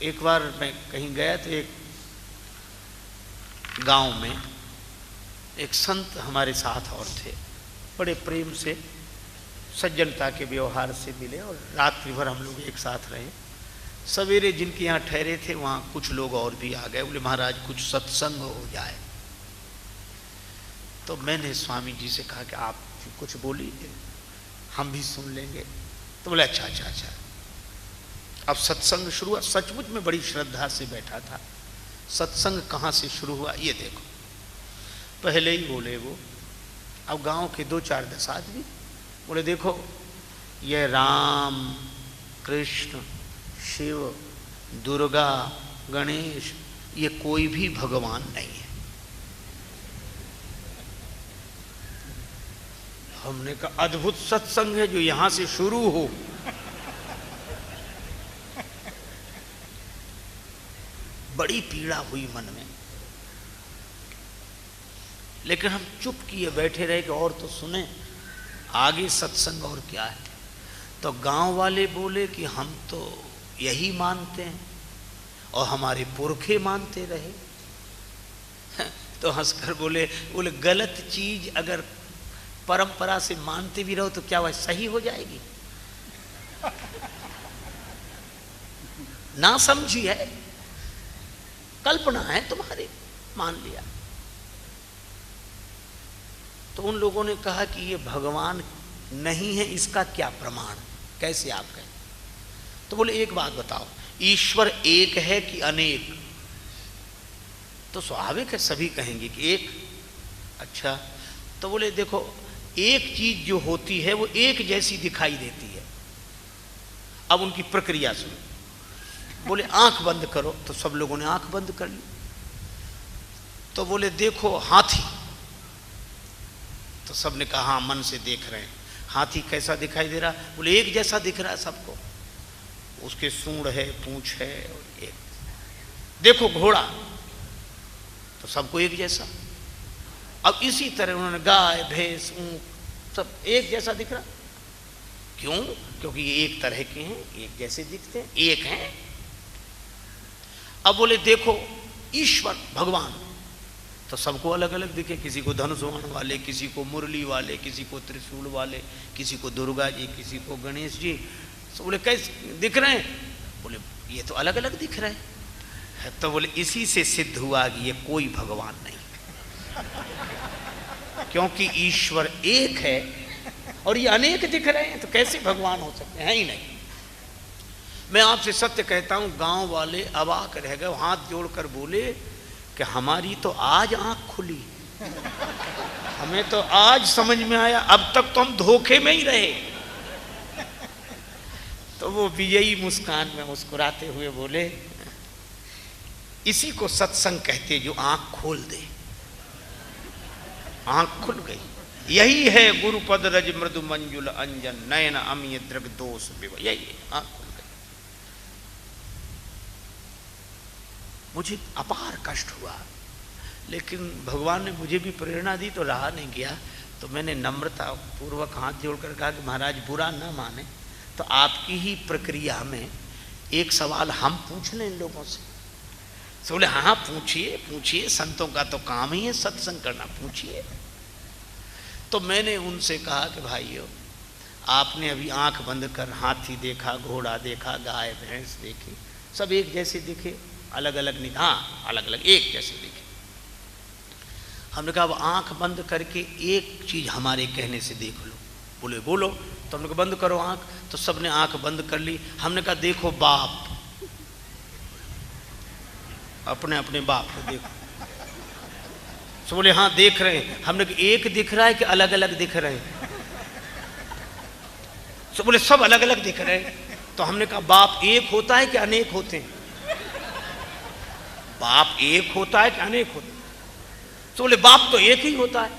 एक बार मैं कहीं गया तो एक गांव में एक संत हमारे साथ और थे, बड़े प्रेम से सज्जनता के व्यवहार से मिले और रात्रि भर हम लोग एक साथ रहे। सवेरे जिनके यहाँ ठहरे थे वहाँ कुछ लोग और भी आ गए, बोले महाराज कुछ सत्संग हो जाए। तो मैंने स्वामी जी से कहा कि आप कुछ बोलिए, हम भी सुन लेंगे। तो बोले अच्छा अच्छा अच्छा। अब सत्संग शुरू हुआ। सचमुच में बड़ी श्रद्धा से बैठा था। सत्संग कहाँ से शुरू हुआ ये देखो। पहले ही बोले वो, अब गांव के 2-4-10 आदमी बोले देखो ये राम कृष्ण शिव दुर्गा गणेश ये कोई भी भगवान नहीं है। हमने कहा अद्भुत सत्संग है जो यहां से शुरू हो। बड़ी पीड़ा हुई मन में, लेकिन हम चुप किए बैठे रहे कि और तो सुने आगे सत्संग और क्या है। तो गांव वाले बोले कि हम तो यही मानते हैं और हमारे पुरखे मानते रहे। तो हंसकर बोले गलत चीज अगर परंपरा से मानते भी रहो तो क्या वह सही हो जाएगी? ना समझी है, कल्पना है तुम्हारी, मान लिया। तो उन लोगों ने कहा कि ये भगवान नहीं है, इसका क्या प्रमाण, कैसे आप कहें? तो बोले एक बात बताओ, ईश्वर एक है कि अनेक? तो स्वाभाविक है सभी कहेंगे कि एक। अच्छा, तो बोले देखो एक चीज जो होती है वो एक जैसी दिखाई देती है। अब उनकी प्रक्रिया सुनो। बोले आंख बंद करो, तो सब लोगों ने आंख बंद कर ली। तो बोले देखो हाथी, तो सबने कहा हाँ मन से देख रहे हैं। हाथी कैसा दिखाई दे रहा? बोले एक जैसा दिख रहा है सबको, उसके सूंड है पूंछ है और एक। देखो घोड़ा, तो सबको एक जैसा। अब इसी तरह उन्होंने गाय भैंस ऊंट सब एक जैसा दिख रहा। क्यों? क्योंकि ये एक तरह के हैं, एक जैसे दिखते हैं, एक हैं। अब बोले देखो ईश्वर भगवान, तो सबको अलग अलग दिखे। किसी को धनुष बाण वाले, किसी को मुरली वाले, किसी को त्रिशूल वाले, किसी को दुर्गा जी, किसी को गणेश जी। तो बोले कैसे दिख रहे हैं? बोले ये तो अलग अलग दिख रहे हैं। तो बोले इसी से सिद्ध हुआ कि ये कोई भगवान नहीं, क्योंकि ईश्वर एक है और ये अनेक दिख रहे हैं, तो कैसे भगवान हो सकते हैं? ही नहीं। मैं आपसे सत्य कहता हूं, गांव वाले अवाक रह गए, हाथ जोड़कर बोले कि हमारी तो आज आंख खुली, हमें तो आज समझ में आया, अब तक तो हम धोखे में ही रहे। तो वो विजयी मुस्कान में मुस्कुराते हुए बोले इसी को सत्संग कहते जो आंख खोल दे। आंख खुल गई। यही है गुरुपद रज मृदु मंजुल अंजन नयन अमीय दृग दोष विवश। यही है, आंख खुल गई। मुझे अपार कष्ट हुआ, लेकिन भगवान ने मुझे भी प्रेरणा दी तो रहा नहीं गया। तो मैंने नम्रता पूर्वक हाथ जोड़कर कहा कि महाराज बुरा न माने, तो आपकी ही प्रक्रिया में एक सवाल हम पूछ लें इन लोगों से। तो बोले हाँ पूछिए पूछिए, संतों का तो काम ही है सत्संग करना, पूछिए। तो मैंने उनसे कहा कि भाइयों आपने अभी आंख बंद कर हाथी देखा, घोड़ा देखा, गाय भैंस देखी, सब एक जैसे दिखे, अलग अलग नहीं, हाँ अलग अलग एक जैसे दिखे। हमने कहा अब आंख बंद करके एक चीज हमारे कहने से देख लो। बोले बोलो। तो हमने कहा बंद करो आंख। तो सबने आंख बंद कर ली। हमने कहा देखो बाप, अपने अपने बाप को देखो। तो बोले हाँ देख रहे हैं। हमने कहा एक दिख रहा है कि अलग अलग दिख रहे हैं? तो बोले सब अलग अलग दिख रहे हैं। तो हमने कहा बाप एक होता है कि अनेक होते हैं? बाप एक होता है कि अनेक होते हैं? तो बोले बाप तो एक ही होता है।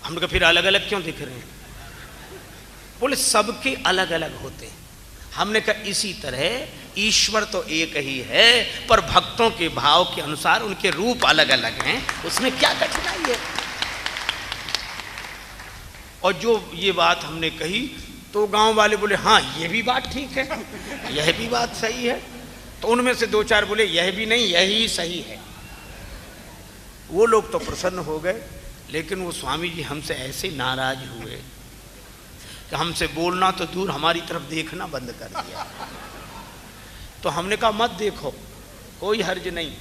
हमने कहा फिर अलग अलग क्यों दिख रहे हैं? बोले सबके अलग अलग होते हैं। हमने कहा इसी तरह ईश्वर तो एक ही है, पर भक्तों के भाव के अनुसार उनके रूप अलग अलग हैं, उसमें क्या कठिनाई है? और जो ये बात हमने कही तो गांव वाले बोले हाँ ये भी बात ठीक है, यह भी बात सही है। तो तो उनमें से दो चार बोले यह भी नहीं, यही सही है। वो लोग तो प्रसन्न हो गए, लेकिन वो स्वामी जी हमसे ऐसे नाराज हुए कि हमसे बोलना तो दूर, हमारी तरफ देखना बंद कर दिया। तो हमने कहा मत देखो, कोई हर्ज नहीं,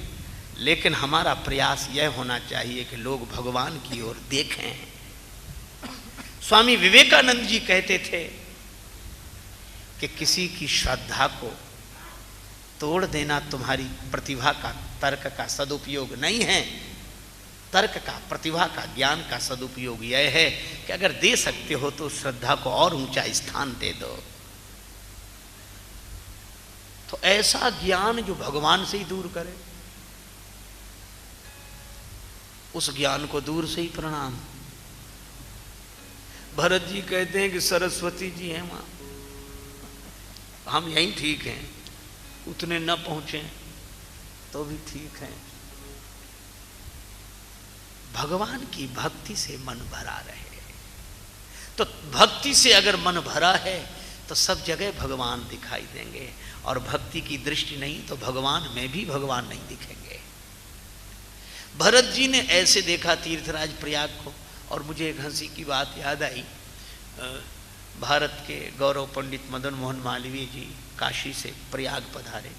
लेकिन हमारा प्रयास यह होना चाहिए कि लोग भगवान की ओर देखें। स्वामी विवेकानंद जी कहते थे कि किसी की श्रद्धा को तोड़ देना तुम्हारी प्रतिभा का, तर्क का सदुपयोग नहीं है। तर्क का, प्रतिभा का, ज्ञान का सदुपयोग यह है कि अगर दे सकते हो तो श्रद्धा को और ऊंचा स्थान दे दो। तो ऐसा ज्ञान जो भगवान से ही दूर करे, उस ज्ञान को दूर से ही प्रणाम। भरत जी कहते हैं कि सरस्वती जी हैं वहां, हम यहीं ठीक हैं, उतने न पहुंचे तो भी ठीक है। भगवान की भक्ति से मन भरा रहे, तो भक्ति से अगर मन भरा है तो सब जगह भगवान दिखाई देंगे, और भक्ति की दृष्टि नहीं तो भगवान में भी भगवान नहीं दिखेंगे। भरत जी ने ऐसे देखा तीर्थराज प्रयाग को। और मुझे एक हंसी की बात याद आई, भारत के गौरव पंडित मदन मोहन मालवीय जी काशी से प्रयाग पधारे।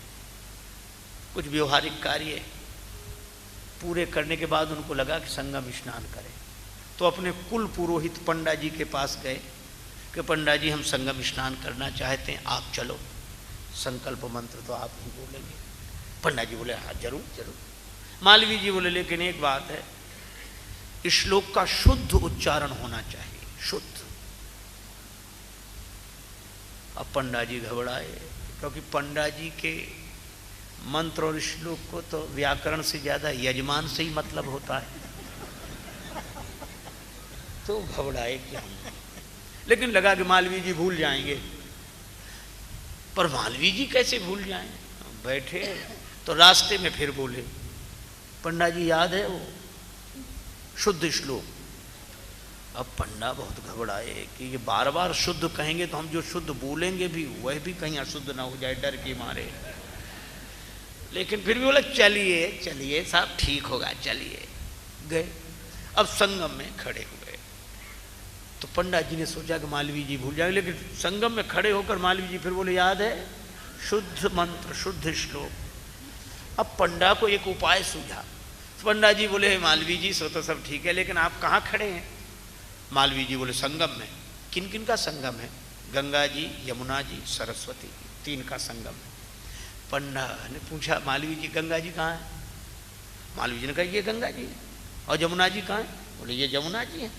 कुछ व्यवहारिक कार्य पूरे करने के बाद उनको लगा कि संगम स्नान करें, तो अपने कुल पुरोहित पंडा जी के पास गए कि पंडा जी हम संगम स्नान करना चाहते हैं, आप चलो, संकल्प मंत्र तो आप ही बोलेंगे। पंडा जी बोले हाँ जरूर जरूर। मालवीय जी बोले लेकिन एक बात है, श्लोक का शुद्ध उच्चारण होना चाहिए, शुद्ध। अब पंडा जी घबराए, क्योंकि पंडा जी के मंत्र और श्लोक को तो व्याकरण से ज्यादा यजमान से ही मतलब होता है, तो घबराए क्या। लेकिन लगा कि मालवीय जी भूल जाएंगे, पर मालवीय जी कैसे भूल जाएं। बैठे तो रास्ते में फिर बोले, पंडा जी याद है वो शुद्ध श्लोक। अब पंडा बहुत घबराए कि ये बार बार शुद्ध कहेंगे तो हम जो शुद्ध बोलेंगे भी वह भी कहीं अशुद्ध ना हो जाए, डर के मारे। लेकिन फिर भी बोले चलिए चलिए साहब ठीक होगा, चलिए। गए, अब संगम में खड़े हुए। तो पंडा जी ने सोचा कि मालवीय जी भूल जाएंगे, लेकिन संगम में खड़े होकर मालवीय जी फिर बोले याद है शुद्ध मंत्र, शुद्ध श्लोक। अब पंडा को एक उपाय सूझा। पंडा जी बोले मालवीय जी सो तो सब ठीक है, लेकिन आप कहाँ खड़े हैं। मालवीय जी बोले संगम में। किन किन का संगम है। गंगा जी, यमुना जी, सरस्वती, तीन का संगम है। पंडा ने पूछा मालवीय जी गंगा जी कहाँ है। मालवीय जी ने कहा ये गंगा जी है। और यमुना जी कहाँ है। बोले ये यमुना जी है।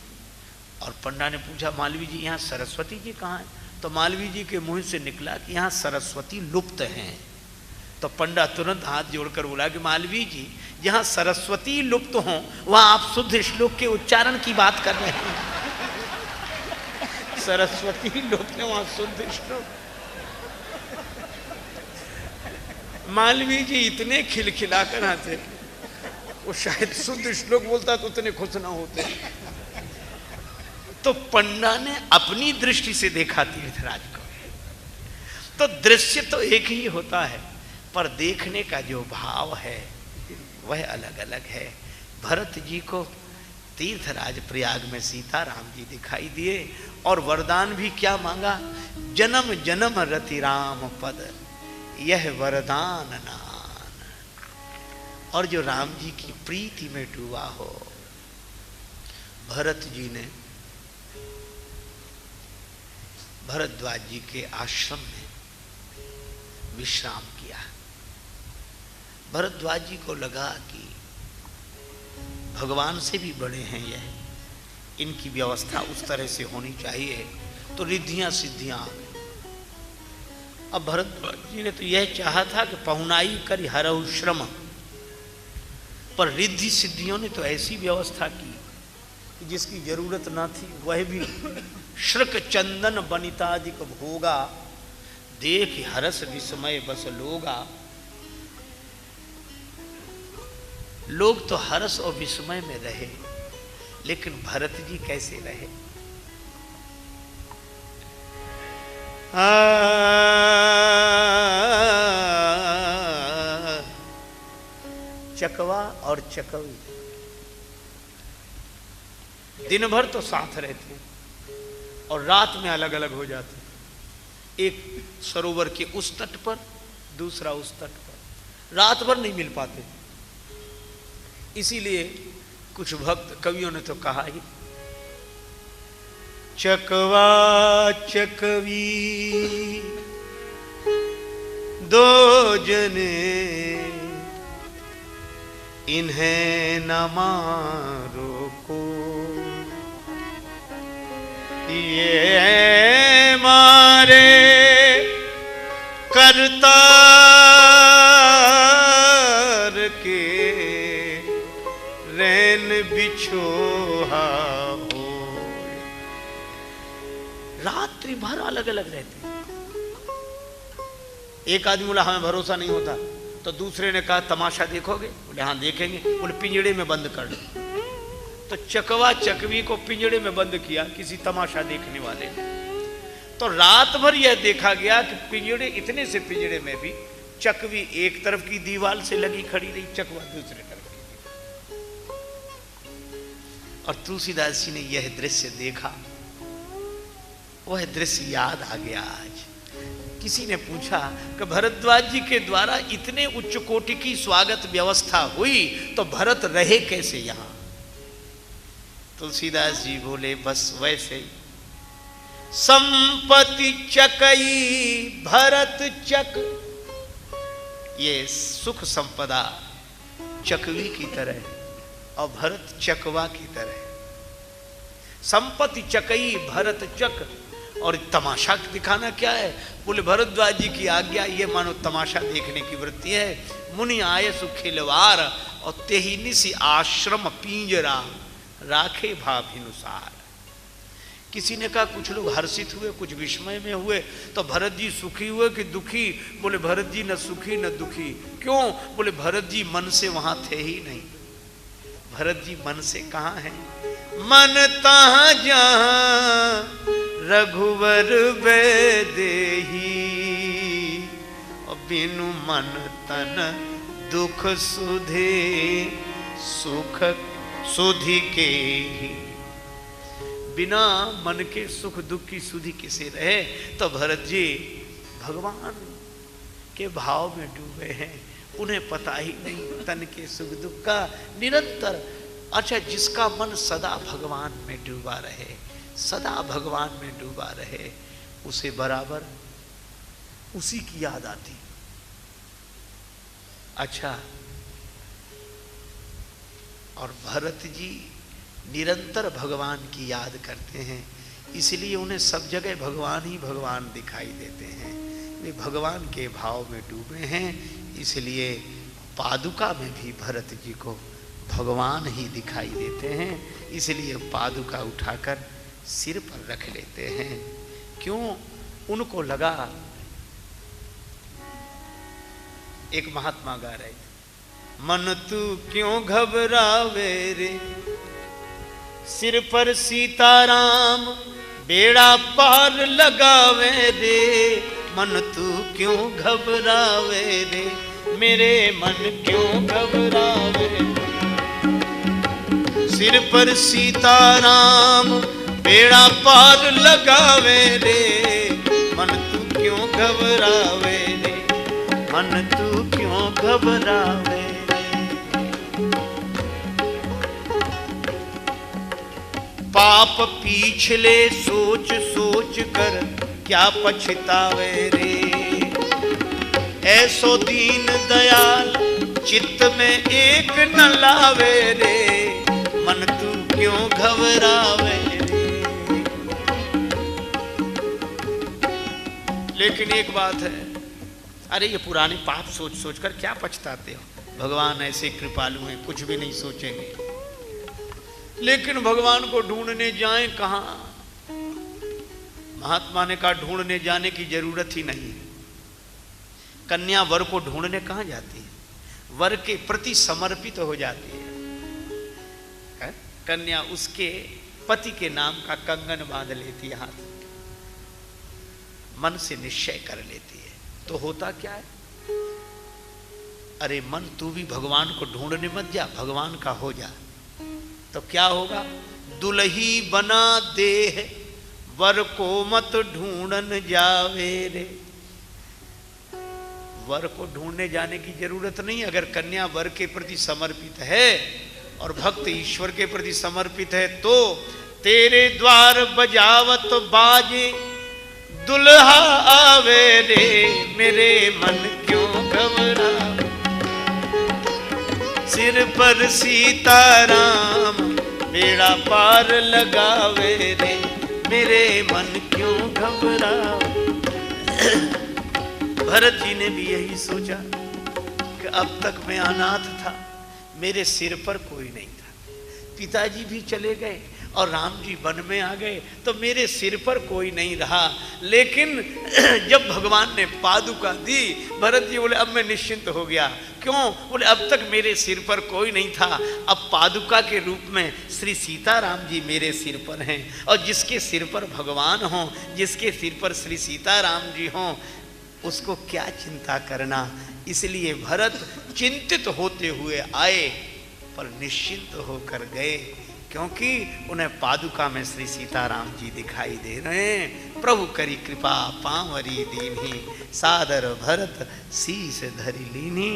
और पंडा ने पूछा मालवीय जी यहाँ सरस्वती जी कहाँ है। तो मालवीय जी के मुंह से निकला कि यहाँ सरस्वती लुप्त हैं। तो पंडा तुरंत हाथ जोड़कर बोला कि मालवीय जी जहाँ सरस्वती लुप्त हों वहाँ आप शुद्ध श्लोक के उच्चारण की बात कर रहे हैं। सरस्वती लुप्त है वहाँ शुद्ध श्लोक। मालवीय जी इतने खिलखिलाकर हंसे, वो शायद शुद्ध श्लोक बोलता तो उतने खुश ना होते। तो पंडा ने अपनी दृष्टि से देखा तीर्थराज को। तो दृश्य तो एक ही होता है, पर देखने का जो भाव है वह अलग अलग है। भरत जी को तीर्थराज प्रयाग में सीताराम जी दिखाई दिए और वरदान भी क्या मांगा, जन्म जन्म रति राम पद यह वरदान नान। और जो राम जी की प्रीति में डूबा हो। भरत जी ने भरद्वाज जी के आश्रम में विश्राम किया। भरद्वाज जी को लगा कि भगवान से भी बड़े हैं यह, इनकी व्यवस्था उस तरह से होनी चाहिए, तो रिद्धियां सिद्धियां आ गई। अब भरद्वाज जी ने तो यह चाहा था कि पहुनाई कर हरऊ श्रम, पर रिद्धि सिद्धियों ने तो ऐसी व्यवस्था की कि जिसकी जरूरत ना थी, वह भी श्रक चंदन बनितादिक भोगा देख हरस विस्मय बस लोगा। लोग तो हर्ष और विस्मय में रहे, लेकिन भरत जी कैसे रहे। चकवा और चकवी दिन भर तो साथ रहते हैं और रात में अलग अलग हो जाते हैं। एक सरोवर के उस तट पर, दूसरा उस तट पर, रात भर नहीं मिल पाते। इसीलिए कुछ भक्त कवियों ने तो कहा ही, चकवा चकवी दो जने इन्हें न मारो को, ये मारे करतार के रैन बिछोहा हो। रात्रि भर अलग अलग रहते। एक आदमी बोला हमें भरोसा नहीं होता, तो दूसरे ने कहा तमाशा देखोगे? बोले हाँ देखेंगे। बोले पिंजड़े में बंद कर लो। तो चकवा चकवी को पिंजड़े में बंद किया किसी तमाशा देखने वाले ने। तो रात भर यह देखा गया कि पिंजड़े, इतने से पिंजड़े में भी चकवी एक तरफ की दीवार से लगी खड़ी रही, चकवा दूसरे तरफ की। और तुलसीदास जी ने यह दृश्य देखा, वह दृश्य याद आ गया आज। किसी ने पूछा कि भरद्वाज जी के द्वारा इतने उच्च कोटि की स्वागत व्यवस्था हुई तो भरत रहे कैसे यहां? तुलसीदास जी बोले बस वैसे ही, संपत्ति चकई भरत चक, ये सुख संपदा चकवी की तरह और भरत चकवा की तरह। संपत्ति चकई भरत चक, और तमाशा दिखाना क्या है? बोले भरद्वाज जी की आज्ञा, ये मानो तमाशा देखने की वृत्ति है। मुनि आये सुखिलवार और तेही निसी आश्रम पिंजरा राखे भाभिनुसार। किसी ने कहा कुछ लोग हर्षित हुए, कुछ विस्मय में हुए, तो भरत जी सुखी हुए कि दुखी? बोले भरत जी न सुखी न दुखी। क्यों? बोले भरत जी मन से वहां थे ही नहीं। भरत जी मन से कहां है? मन तहां जहां रघुवर बेदेही, और बिनु मन तन दुख सुधे सुख सुधि के ही। बिना मन के सुख दुख की सुधि किसे रहे? तो भरत जी भगवान के भाव में डूबे हैं, उन्हें पता ही नहीं तन के सुख दुख का निरंतर। अच्छा, जिसका मन सदा भगवान में डूबा रहे, सदा भगवान में डूबा रहे, उसे बराबर उसी की याद आती। अच्छा, और भरत जी निरंतर भगवान की याद करते हैं, इसलिए उन्हें सब जगह भगवान ही भगवान दिखाई देते हैं। वे भगवान के भाव में डूबे हैं, इसलिए पादुका में भी भरत जी को भगवान ही दिखाई देते हैं। इसलिए पादुका उठाकर सिर पर रख लेते हैं। क्यों? उनको लगा, एक महात्मा गा रहे, मन तू क्यों घबरावे रे, सिर पर सीताराम बेड़ा पार लगावे रे। मन तू क्यों घबरावे रे, मेरे मन क्यों घबरावे, सिर पर सीताराम बेड़ा पार लगावे रे। मन तू क्यों घबरावे रे, मन तू क्यों घबरावे। पाप पिछले सोच सोच कर क्या पछतावे रे, ऐसो दीन दयाल चित्त में एक न लावे रे। मन तू क्यों घबरावे रे। लेकिन एक बात है, अरे ये पुराने पाप सोच सोच कर क्या पछताते हो? भगवान ऐसे कृपालु हैं, कुछ भी नहीं सोचेंगे। लेकिन भगवान को ढूंढने जाएं कहां? महात्मा ने कहा ढूंढने जाने की जरूरत ही नहीं। कन्या वर को ढूंढने कहां जाती है? वर के प्रति समर्पित हो जाती है। कन्या उसके पति के नाम का कंगन बांध लेती है, हाथ मन से निश्चय कर लेती है। तो होता क्या है? अरे मन तू भी भगवान को ढूंढने मत जा, भगवान का हो जा। तो क्या होगा? दुल्ही बना देह वर को मत ढूंढन जावे रे। वर को ढूंढने जाने की जरूरत नहीं। अगर कन्या वर के प्रति समर्पित है और भक्त ईश्वर के प्रति समर्पित है तो तेरे द्वार बजावत बाजे दुल्हा आवे रे, मेरे मन क्यों घबरा। सिर पर सीताराम बेड़ा पार लगावे रे, मेरे मन क्यों घबरा। भरत जी ने भी यही सोचा कि अब तक मैं अनाथ था, मेरे सिर पर कोई नहीं था। पिताजी भी चले गए और राम जी वन में आ गए तो मेरे सिर पर कोई नहीं रहा। लेकिन जब भगवान ने पादुका दी, भरत जी बोले अब मैं निश्चिंत हो गया। क्यों? बोले अब तक मेरे सिर पर कोई नहीं था, अब पादुका के रूप में श्री सीताराम जी मेरे सिर पर हैं। और जिसके सिर पर भगवान हों, जिसके सिर पर श्री सीताराम जी हों, उसको क्या चिंता करना। इसलिए भरत चिंतित होते हुए आए पर निश्चिंत होकर गए, क्योंकि उन्हें पादुका में श्री सीताराम जी दिखाई दे रहे हैं। प्रभु करी कृपा पांवरी दीनी, सादर भरत शीस धरि लीनी।